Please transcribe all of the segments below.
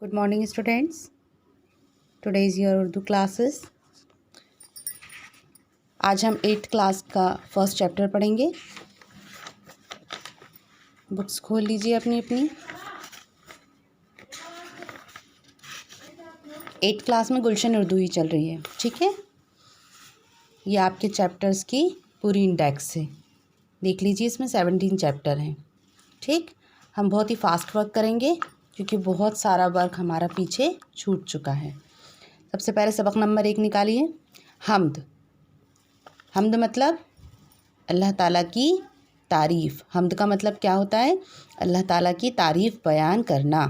Good morning students. Today is your Urdu classes. आज हम 8th class का first chapter पढ़ेंगे। बुक्स खोल लीजिए अपनी अपनी। 8th क्लास में गुलशन उर्दू ही चल रही है, ठीक है। ये आपके चैप्टर्स की पूरी इंडेक्स है, देख लीजिए। इसमें 17 चैप्टर हैं, ठीक। हम बहुत ही फास्ट वर्क करेंगे क्योंकि बहुत सारा वर्क हमारा पीछे छूट चुका है। सबसे पहले सबक नंबर 1 निकालिए। हम्द। हम्द मतलब अल्लाह ताला की तारीफ़। हम्द का मतलब क्या होता है? अल्लाह ताला की तारीफ़ बयान करना,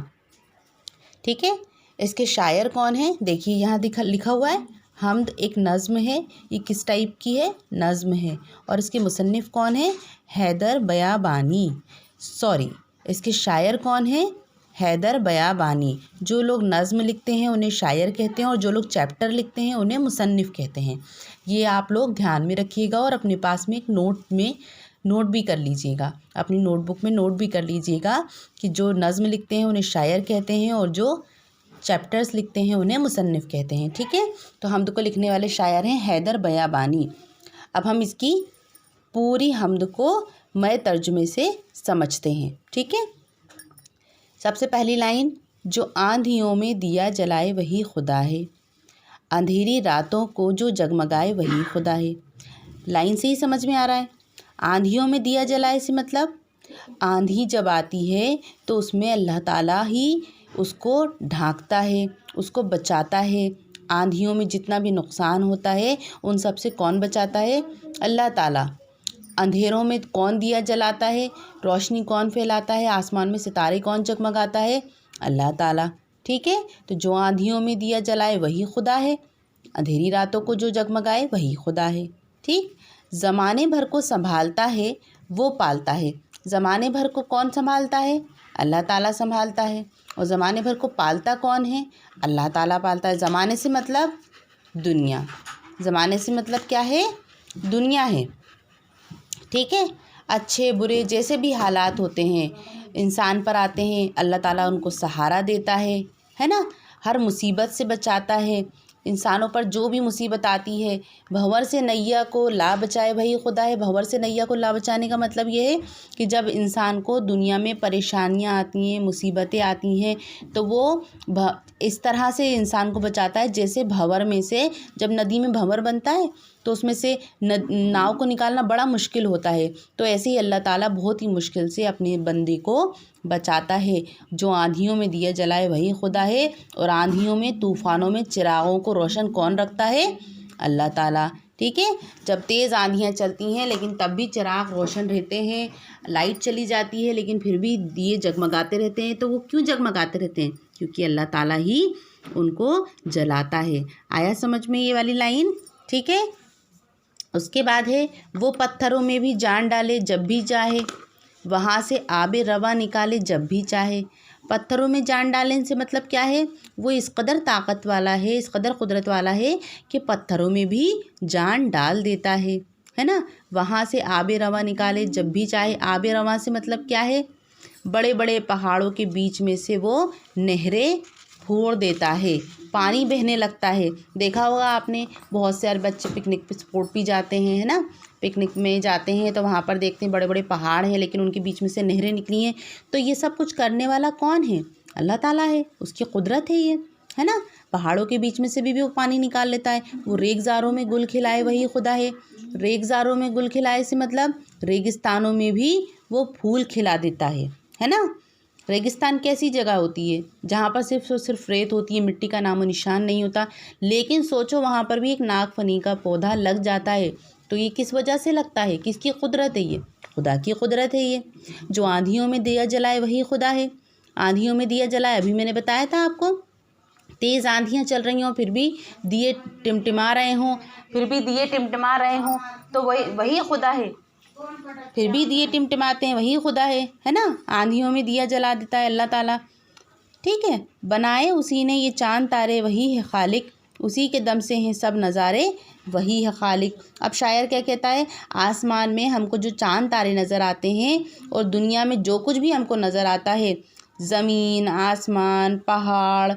ठीक है। इसके शायर कौन है? देखिए यहाँ लिखा हुआ है हम्द एक नज़्म है। ये किस टाइप की है? नज़्म है। और इसके मुसन्निफ़ कौन है? हैदर बयाबानी। इसके शायर कौन है? हैदर बयाबानी। जो लोग नज़्म लिखते हैं उन्हें शायर कहते हैं और जो लोग चैप्टर लिखते हैं उन्हें मुसन्निफ़ कहते हैं। ये आप लोग ध्यान में रखिएगा और अपने पास में एक नोट भी कर लीजिएगा। अपनी नोटबुक में नोट भी कर लीजिएगा कि जो नज़्म लिखते हैं उन्हें शायर कहते हैं और जो चैप्टर्स लिखते हैं उन्हें मुसन्निफ़ कहते हैं, ठीक है। तो हम्द को लिखने वाले शायर हैं हैदर बयाबानी। अब हम इसकी पूरी हम्द को मैं तर्जुमे से समझते हैं, ठीक है। सबसे पहली लाइन, जो आंधियों में दिया जलाए वही खुदा है, अंधेरी रातों को जो जगमगाए वही खुदा है। लाइन से ही समझ में आ रहा है। आंधियों में दिया जलाए से मतलब आंधी जब आती है तो उसमें अल्लाह ताला ही उसको ढांकता है, उसको बचाता है। आंधियों में जितना भी नुकसान होता है उन सब से कौन बचाता है? अल्लाह ताला। अंधेरों में कौन दिया जलाता है? रोशनी कौन फैलाता है? आसमान में सितारे कौन जगमगाता है? अल्लाह ताला, ठीक है। तो जो आंधियों में दिया जलाए वही खुदा है, अंधेरी रातों को जो जगमगाए वही खुदा है, ठीक। ज़माने भर को संभालता है वो पालता है। ज़माने भर को कौन संभालता है? अल्लाह ताला संभालता है। और ज़माने भर को पालता कौन है? अल्लाह ताला पालता है। ज़माने से मतलब दुनिया। ज़माने से मतलब क्या है? दुनिया है, ठीक है। अच्छे बुरे जैसे भी हालात होते हैं इंसान पर आते हैं, अल्लाह ताला उनको सहारा देता है ना। हर मुसीबत से बचाता है। इंसानों पर जो भी मुसीबत आती है, भंवर से नैया को ला बचाए वही खुदा है। भंवर से नैया को ला बचाने का मतलब ये है कि जब इंसान को दुनिया में परेशानियां आती हैं, मुसीबतें आती हैं, तो वो इस तरह से इंसान को बचाता है जैसे भंवर में से, जब नदी में भंवर बनता है तो उसमें से नाव को निकालना बड़ा मुश्किल होता है, तो ऐसे ही अल्लाह ताला बहुत ही मुश्किल से अपने बंदे को बचाता है। जो आंधियों में दिया जलाए वही खुदा है। और आंधियों में, तूफ़ानों में चिरागों को रोशन कौन रखता है? अल्लाह ताला, ठीक है। जब तेज़ आंधियाँ चलती हैं लेकिन तब भी चिराग रोशन रहते हैं, लाइट चली जाती है लेकिन फिर भी दिए जगमगाते रहते हैं। तो वो क्यों जगमगाते रहते हैं? क्योंकि अल्लाह ताला ही उनको जलाता है। आया समझ में ये वाली लाइन, ठीक है। उसके बाद है, वो पत्थरों में भी जान डाले जब भी चाहे, वहाँ से आबे रवा निकाले जब भी चाहे। पत्थरों में जान डालने से मतलब क्या है? वो इस कदर ताकत वाला है, इस कदर कुदरत वाला है कि पत्थरों में भी जान डाल देता है ना। वहाँ से आबे रवा निकाले जब भी चाहे। आबे रवा से मतलब क्या है? बड़े बड़े पहाड़ों के बीच में से वो नहरें फोड़ देता है, पानी बहने लगता है। देखा होगा आपने, बहुत सारे बच्चे पिकनिक पे स्पॉट भी जाते हैं, है ना। पिकनिक में जाते हैं तो वहाँ पर देखते हैं बड़े बड़े पहाड़ हैं लेकिन उनके बीच में से नहरें निकली हैं। तो ये सब कुछ करने वाला कौन है? अल्लाह ताला है, उसकी कुदरत है ये, है ना। पहाड़ों के बीच में से भी वो पानी निकाल लेता है। वो रेगज़ारों में गुल खिलाए वही खुदा है। रेगज़ारों में गुल खिलाए से मतलब रेगिस्तानों में भी वो फूल खिला देता है ना। रेगिस्तान कैसी जगह होती है? जहाँ पर सिर्फ रेत होती है, मिट्टी का नामो निशान नहीं होता। लेकिन सोचो वहाँ पर भी एक नागफनी का पौधा लग जाता है, तो ये किस वजह से लगता है? किसकी कुदरत है ये? खुदा की कुदरत है ये। जो आंधियों में दिया जलाए वही खुदा है। आंधियों में दिया जलाए, अभी मैंने बताया था आपको, तेज़ आंधियाँ चल रही हों फिर भी दिए टिमटिमा रहे हों, तो वही खुदा है। फिर भी दिए टिमटिमाते हैं वही खुदा है ना। आंधियों में दिया जला देता है अल्लाह ताला, ठीक है। बनाए उसी ने ये चांद तारे वही है खालिक, उसी के दम से हैं सब नज़ारे वही है खालिक। अब शायर क्या कहता है? आसमान में हमको जो चांद तारे नज़र आते हैं और दुनिया में जो कुछ भी हमको नज़र आता है ज़मीन, आसमान, पहाड़,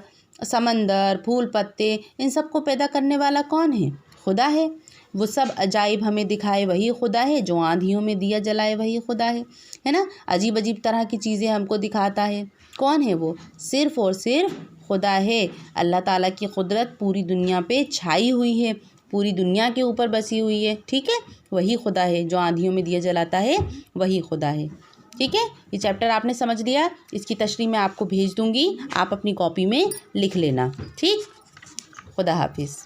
समंदर, फूल पत्ते, इन सब को पैदा करने वाला कौन है? खुदा है। वो सब अजाइब हमें दिखाए वही खुदा है। जो आंधियों में दिया जलाए वही खुदा है ना। अजीब अजीब तरह की चीज़ें हमको दिखाता है। कौन है वो? सिर्फ़ और सिर्फ खुदा है। अल्लाह ताला की कुदरत पूरी दुनिया पे छाई हुई है, पूरी दुनिया के ऊपर बसी हुई है। ठीक है, वही खुदा है। जो आंधियों में दिया जलाता है वही खुदा है। ठीक है, ये चैप्टर आपने समझ लिया। इसकी तशरीह मैं आपको भेज दूँगी, आप अपनी कॉपी में लिख लेना। ठीक, खुदा हाफिज़।